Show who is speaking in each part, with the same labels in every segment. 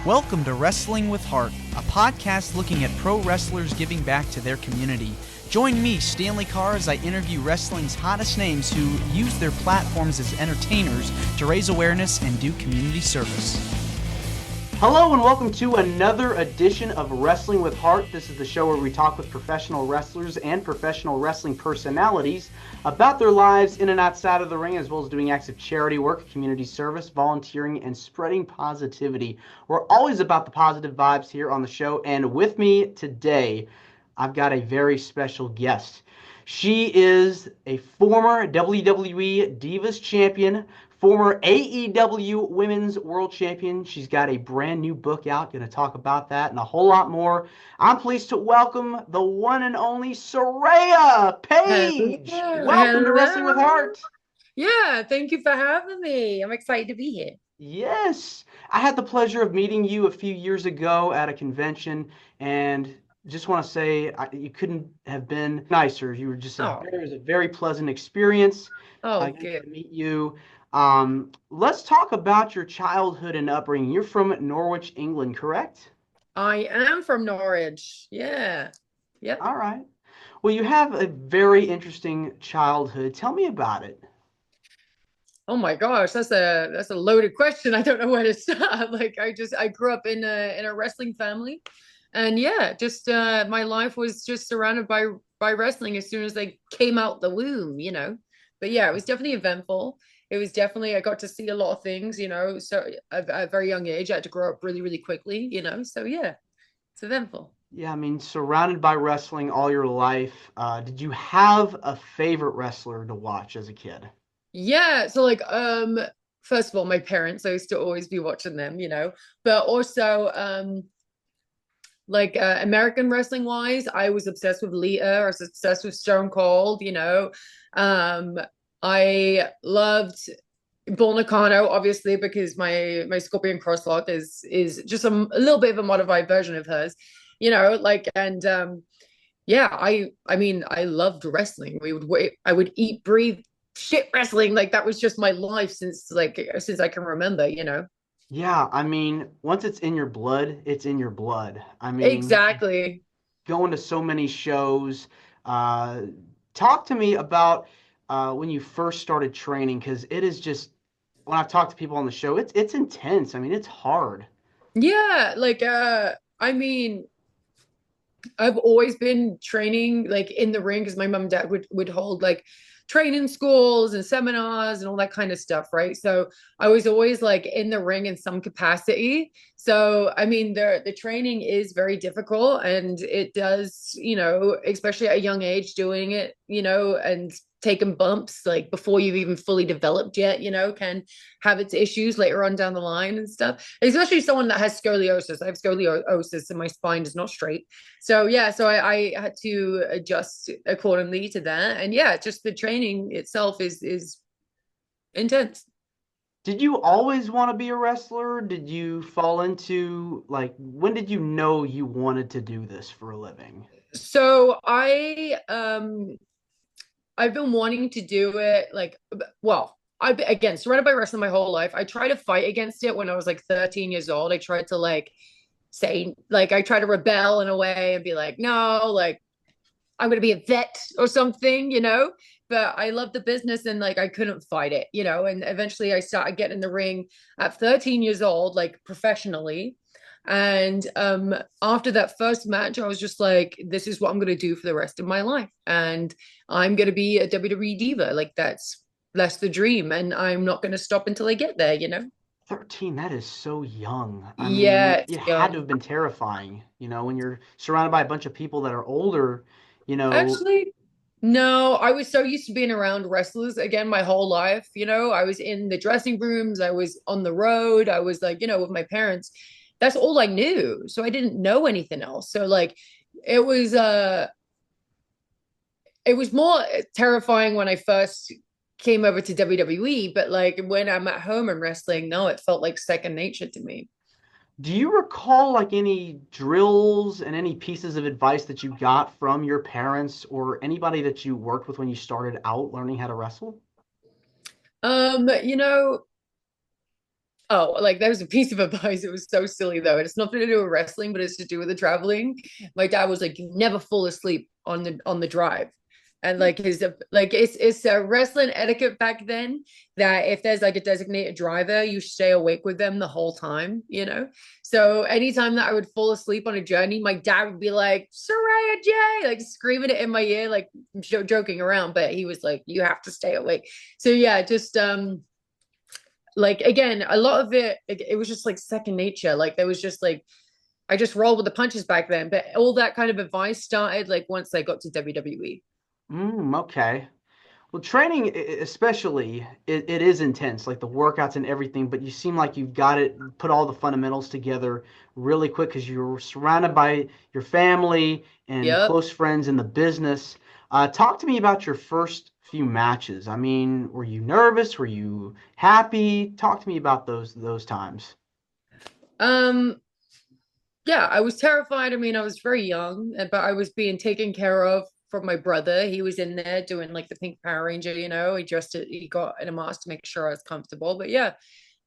Speaker 1: Welcome to Wrestling with Heart, a podcast looking at pro wrestlers giving back to their community. Join me, Stanley Carr, as I interview wrestling's hottest names who use their platforms as entertainers to raise awareness and do community service. Hello and welcome to another edition of Wrestling with Heart. This is the show where we talk with professional wrestlers and professional wrestling personalities about their lives in and outside of the ring, as well as doing acts of charity work, community service, volunteering, and spreading positivity. We're always about the positive vibes here on the show, and with me today, I've got a very special guest. She is a former WWE Divas Champion, former AEW Women's World Champion. She's got a brand new book out. Going to talk about that and a whole lot more. I'm pleased to welcome the one and only Saraya Page. Welcome to Wrestling with Heart.
Speaker 2: Yeah, thank you for having me. I'm excited to be here.
Speaker 1: Yes. I had the pleasure of meeting you a few years ago at a convention, and just want to say you couldn't have been nicer. You were just it was a very pleasant experience.
Speaker 2: Good
Speaker 1: to meet you. Let's talk about your childhood and upbringing. You're from Norwich, England, correct?
Speaker 2: I am from Norwich. Yeah. Yep.
Speaker 1: All right. Well, you have a very interesting childhood. Tell me about it.
Speaker 2: Oh my gosh, that's a loaded question. I don't know where to start. I grew up in a wrestling family, and yeah, just my life was just surrounded by wrestling as soon as they came out the womb, you know. But yeah, it was definitely eventful. It was definitely, I got to see a lot of things, you know, so at a very young age, I had to grow up really, really quickly, you know, so yeah, it's eventful.
Speaker 1: Yeah, I mean, surrounded by wrestling all your life, did you have a favorite wrestler to watch as a kid?
Speaker 2: Yeah, so first of all, my parents, I used to always be watching them, you know, but also, American wrestling wise, I was obsessed with Lita. I was obsessed with Stone Cold, you know. I loved Bull Nakano, obviously, because my Scorpion Crosslock is just a little bit of a modified version of hers, you know. Yeah, I mean, I loved wrestling. I would eat, breathe, shit wrestling. Like that was just my life since I can remember, you know.
Speaker 1: Yeah, I mean, once it's in your blood, it's in your blood. I mean,
Speaker 2: exactly.
Speaker 1: Going to so many shows. Talk to me about when you first started training, because it is just, when I've talked to people on the show, it's intense. I mean, it's hard.
Speaker 2: Yeah, I mean, I've always been training like in the ring because my mom and dad would hold like training schools and seminars and all that kind of stuff, right? So I was always like in the ring in some capacity. So I mean the training is very difficult, and it does, you know, especially at a young age doing it, you know, and taking bumps like before you've even fully developed yet, you know, can have its issues later on down the line and stuff. Especially someone that has scoliosis. I have scoliosis and my spine is not straight. So yeah, so I had to adjust accordingly to that. And yeah, just the training itself is intense.
Speaker 1: Did you always want to be a wrestler? Did you fall into, like, when did you know you wanted to do this for a living?
Speaker 2: So I've been wanting to do it I've been, again, surrounded by wrestling my whole life. I tried to fight against it when I was like 13 years old. I tried to I try to rebel in a way and be like, no, like I'm going to be a vet or something, you know, but I love the business and like I couldn't fight it, you know, and eventually I started getting in the ring at 13 years old, like professionally. And after that first match, I was just like, this is what I'm going to do for the rest of my life. And I'm going to be a WWE diva. Like that's the dream. And I'm not going to stop until I get there, you know?
Speaker 1: 13, that is so young. I mean,
Speaker 2: Yeah,
Speaker 1: it had to
Speaker 2: young.
Speaker 1: have been terrifying, you know, when you're surrounded by a bunch of people that are older, you know.
Speaker 2: Actually, no, I was so used to being around wrestlers again my whole life. You know, I was in the dressing rooms, I was on the road, I was like, you know, with my parents. That's all I knew. So I didn't know anything else. So like it was uh it was more terrifying when I first came over to WWE, but like when I'm at home and wrestling, no, it felt like second nature to me.
Speaker 1: Do you recall like any drills and any pieces of advice that you got from your parents or anybody that you worked with when you started out learning how to wrestle?
Speaker 2: You know, Oh, like that was a piece of advice. It was so silly though. It's nothing to do with wrestling, but it's to do with the traveling. My dad was like, "You never fall asleep on the drive," and like his like it's a wrestling etiquette back then that if there's like a designated driver, you stay awake with them the whole time. You know. So anytime that I would fall asleep on a journey, my dad would be like, "Saraya J," like screaming it in my ear, like joking around, but he was like, "You have to stay awake." So yeah, just like again a lot of it was just like second nature, like there was just like I just rolled with the punches back then, but all that kind of advice started like once I got to WWE.
Speaker 3: Okay. Well, training, especially, it is intense, like the workouts and everything, but you seem like you've got it, put all the fundamentals together really quick because you're surrounded by your family and
Speaker 2: Yep.
Speaker 3: close friends in the business. Talk to me about your first few matches. I mean, were you nervous? Were you happy? Talk to me about those times.
Speaker 2: um yeah, I was terrified. I mean, I was very young, but I was being taken care of from my brother. He was in there doing like the pink Power Ranger, you know, he got in a mask to make sure I was comfortable. But yeah,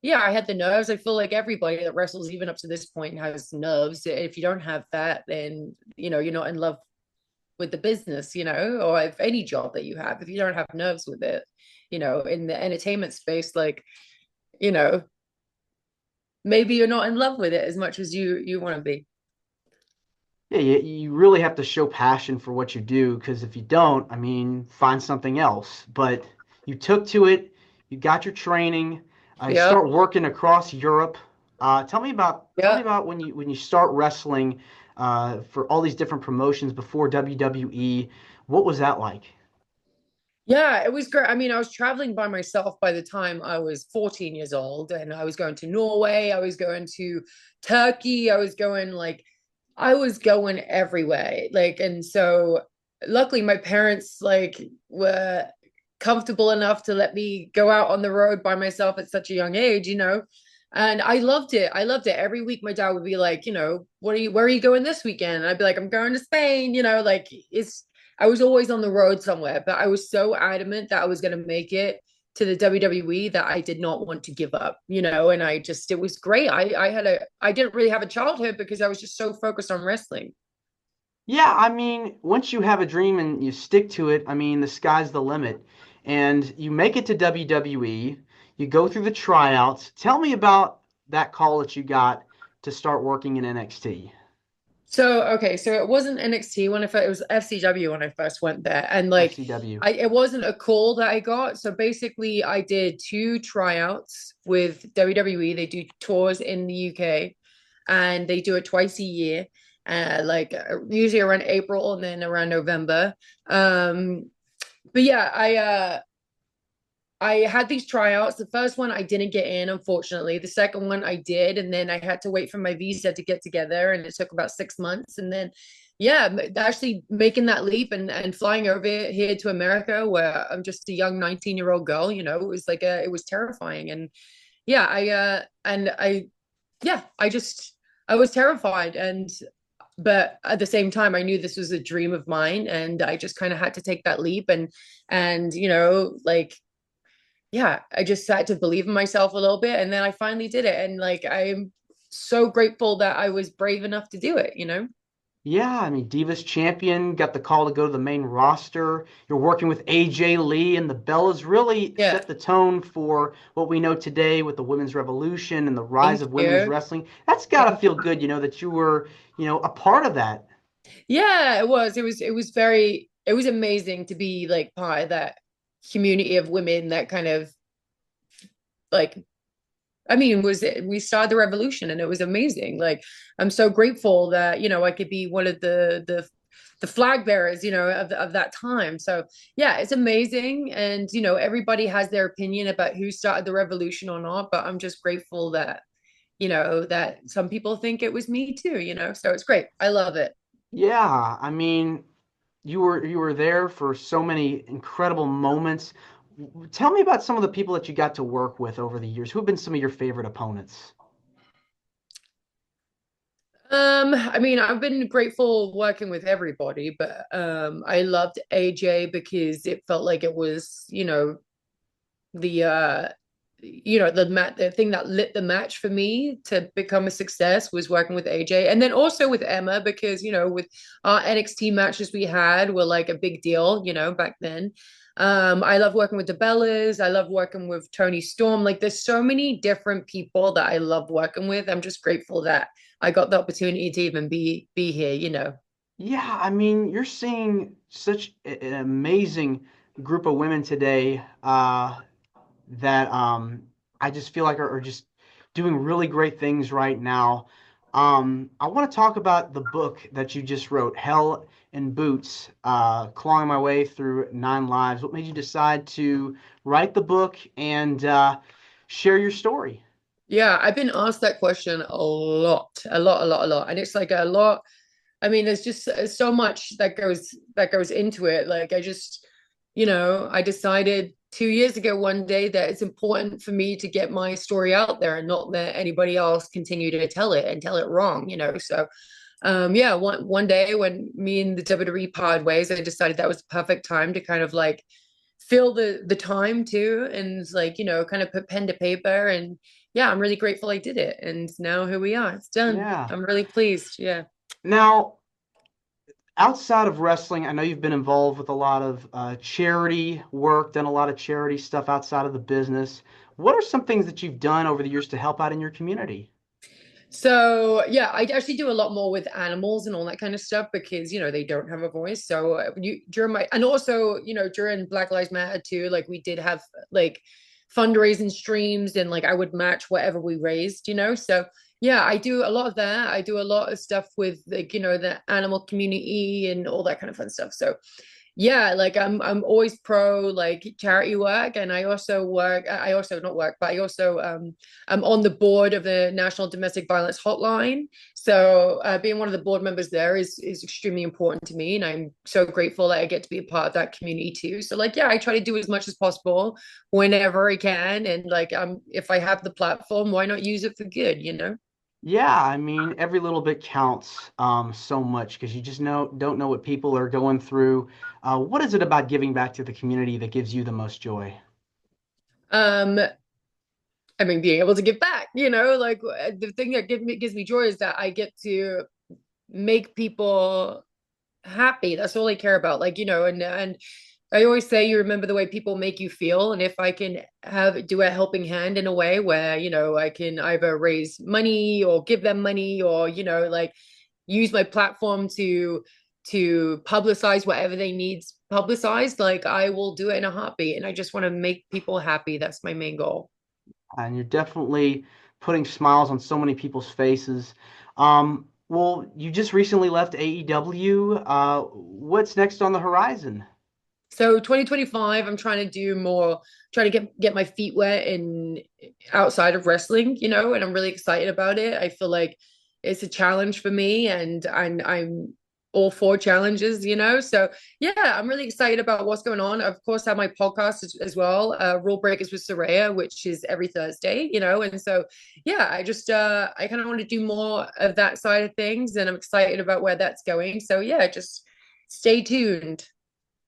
Speaker 2: yeah, I had the nerves. I feel like everybody that wrestles, even up to this point, has nerves. If you don't have that, then you know you're not in love with the business, you know, or if any job that you have, if you don't have nerves with it, you know, in the entertainment space, like, you know, maybe you're not in love with it as much as you want to be.
Speaker 3: Yeah, you really have to show passion for what you do because if you don't, I mean, find something else. But you took to it, you got your training, you
Speaker 2: Yep.
Speaker 3: start working across Europe. Tell me
Speaker 2: Yep.
Speaker 3: about when you start wrestling for all these different promotions before WWE. What was that like?
Speaker 2: Yeah, it was great. I mean, I was traveling by myself by the time I was 14 years old, and I was going to Norway, I was going to Turkey, I was going everywhere. Like, and so luckily my parents like were comfortable enough to let me go out on the road by myself at such a young age, you know. And I loved it. I loved it. Every week my dad would be like, you know, where are you going this weekend? And I'd be like, I'm going to Spain, you know, like it's I was always on the road somewhere, but I was so adamant that I was going to make it to the WWE that I did not want to give up, you know, and it was great. I didn't really have a childhood because I was just so focused on wrestling.
Speaker 3: Yeah, I mean, once you have a dream and you stick to it, I mean, the sky's the limit. And you make it to WWE, you go through the tryouts. Tell me about that call that you got to start working in NXT,
Speaker 2: So okay, so it wasn't NXT when I first, it was FCW when I first went there, and like
Speaker 3: FCW.
Speaker 2: I it wasn't a call that I got. So basically, I did two tryouts with WWE. They do tours in the UK, and they do it twice a year, usually around April and then around November. Um, but yeah, I had these tryouts. The first one I didn't get in, unfortunately. The second one I did, and then I had to wait for my visa to get together, and it took about 6 months. And then, yeah, actually making that leap and flying over here to America, where I'm just a young 19-year-old girl, you know, it was terrifying. And yeah, yeah, I was terrified, and but at the same time I knew this was a dream of mine, and I just kind of had to take that leap and you know like yeah, I just had to believe in myself a little bit, and then I finally did it. And like I'm so grateful that I was brave enough to do it, you know?
Speaker 3: Yeah, I mean, Divas Champion got the call to go to the main roster. You're working with AJ Lee, and the Bellas really
Speaker 2: Yeah.
Speaker 3: set the tone for what we know today with the women's revolution and the rise
Speaker 2: Thank
Speaker 3: of women's
Speaker 2: you.
Speaker 3: wrestling. That's got to
Speaker 2: Thank
Speaker 3: feel
Speaker 2: you.
Speaker 3: good, that you were, a part of that.
Speaker 2: Yeah, it was. It was amazing to be like part of that community of women that kind of like I mean, was it, we started the revolution and it was amazing. Like I'm so grateful that, you know, I could be one of the flag bearers, you know, of that time. So yeah, it's amazing. And, you know, everybody has their opinion about who started the revolution or not, but I'm just grateful that, you know, that some people think it was me too, you know. So it's great. I love it.
Speaker 3: Yeah, I mean, you were there for so many incredible moments. Tell me about some of the people that you got to work with over the years. Who have been some of your favorite opponents?
Speaker 2: I mean, I've been grateful working with everybody, but I loved AJ because it felt like it was, you know, the the thing that lit the match for me to become a success was working with AJ, and then also with Emma, because with our NXT matches we had were like a big deal, back then. I love working with the Bellas. I love working with Tony Storm. Like, there's so many different people that I love working with. I'm just grateful that I got the opportunity to even be here.
Speaker 3: Yeah, I mean, you're seeing such an amazing group of women today that I just feel like are just doing really great things right now. I want to talk about the book that you just wrote, Hell in Boots, Clawing My Way Through Nine Lives. What made you decide to write the book and share your story?
Speaker 2: Yeah, I've been asked that question a lot, a lot, a lot, a lot. And it's like a lot. I mean, there's just so much that goes into it. Like, I decided 2 years ago one day that it's important for me to get my story out there and not let anybody else continue to tell it and tell it wrong. So yeah, one day when me and the WWE parted ways, I decided that was the perfect time to kind of like fill the time too, and like, kind of put pen to paper. And yeah, I'm really grateful I did it. And now here we are. It's done.
Speaker 3: Yeah.
Speaker 2: I'm really pleased. Yeah.
Speaker 3: Now, outside of wrestling, I know you've been involved with a lot of charity work, done a lot of charity stuff outside of the business. What are some things that you've done over the years to help out in your community?
Speaker 2: So yeah, I actually do a lot more with animals and all that kind of stuff because they don't have a voice. So during my and also during Black Lives Matter too, like we did have like fundraising streams, and like I would match whatever we raised. So yeah, I do a lot of that. I do a lot of stuff with like the animal community and all that kind of fun stuff. So yeah, like I'm always pro like charity work, and I also not work, but I also I'm on the board of the National Domestic Violence Hotline. So being one of the board members there is extremely important to me, and I'm so grateful that I get to be a part of that community too. So like yeah, I try to do as much as possible whenever I can, and like if I have the platform, why not use it for good?
Speaker 3: Yeah, I mean, every little bit counts so much because you just don't know what people are going through. What is it about giving back to the community that gives you the most joy?
Speaker 2: Um, I mean, being able to give back, like the thing that gives me joy is that I get to make people happy. That's all I care about. Like, and I always say you remember the way people make you feel. And if I can do a helping hand in a way where, I can either raise money or give them money or, like use my platform to publicize whatever they need publicized, like I will do it in a heartbeat. And I just want to make people happy. That's my main goal.
Speaker 3: And you're definitely putting smiles on so many people's faces. Well, you just recently left AEW. What's next on the horizon?
Speaker 2: So 2025, I'm trying to do more, try to get my feet wet in outside of wrestling, and I'm really excited about it. I feel like it's a challenge for me, and I'm all for challenges. So yeah, I'm really excited about what's going on. Of course, I have my podcast as well, Rule Breakers with Saraya, which is every Thursday. And so yeah, I kind of want to do more of that side of things, and I'm excited about where that's going. So yeah, just stay tuned.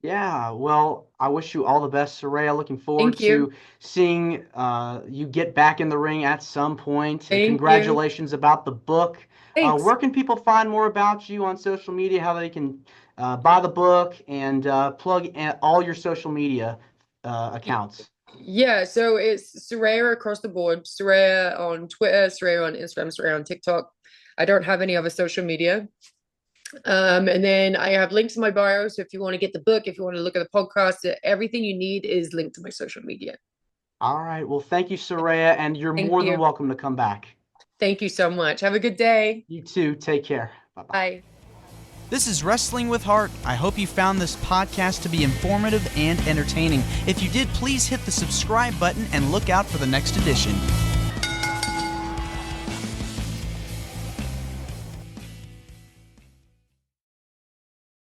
Speaker 3: Yeah, well, I wish you all the best, Saraya. Looking forward
Speaker 2: Thank you.
Speaker 3: to seeing you get back in the ring at some point. And
Speaker 2: Thank you.
Speaker 3: congratulations about the book.
Speaker 2: Thanks.
Speaker 3: Where can people find more about you on social media? How they can buy the book and plug all your social media accounts?
Speaker 2: Yeah, so it's Saraya across the board. Saraya on Twitter, Saraya on Instagram, Saraya on TikTok. I don't have any other social media. And then I have links in my bio. So if you want to get the book, if you want to look at the podcast, everything you need is linked to my social media.
Speaker 3: All right. Well, thank you, Saraya, and you're
Speaker 2: Thank
Speaker 3: more than
Speaker 2: you.
Speaker 3: welcome to come back.
Speaker 2: Thank you so much. Have a good day.
Speaker 3: You too. Take care. Bye-bye.
Speaker 2: Bye.
Speaker 1: This is Wrestling with Heart. I hope you found this podcast to be informative and entertaining. If you did, please hit the subscribe button and look out for the next edition.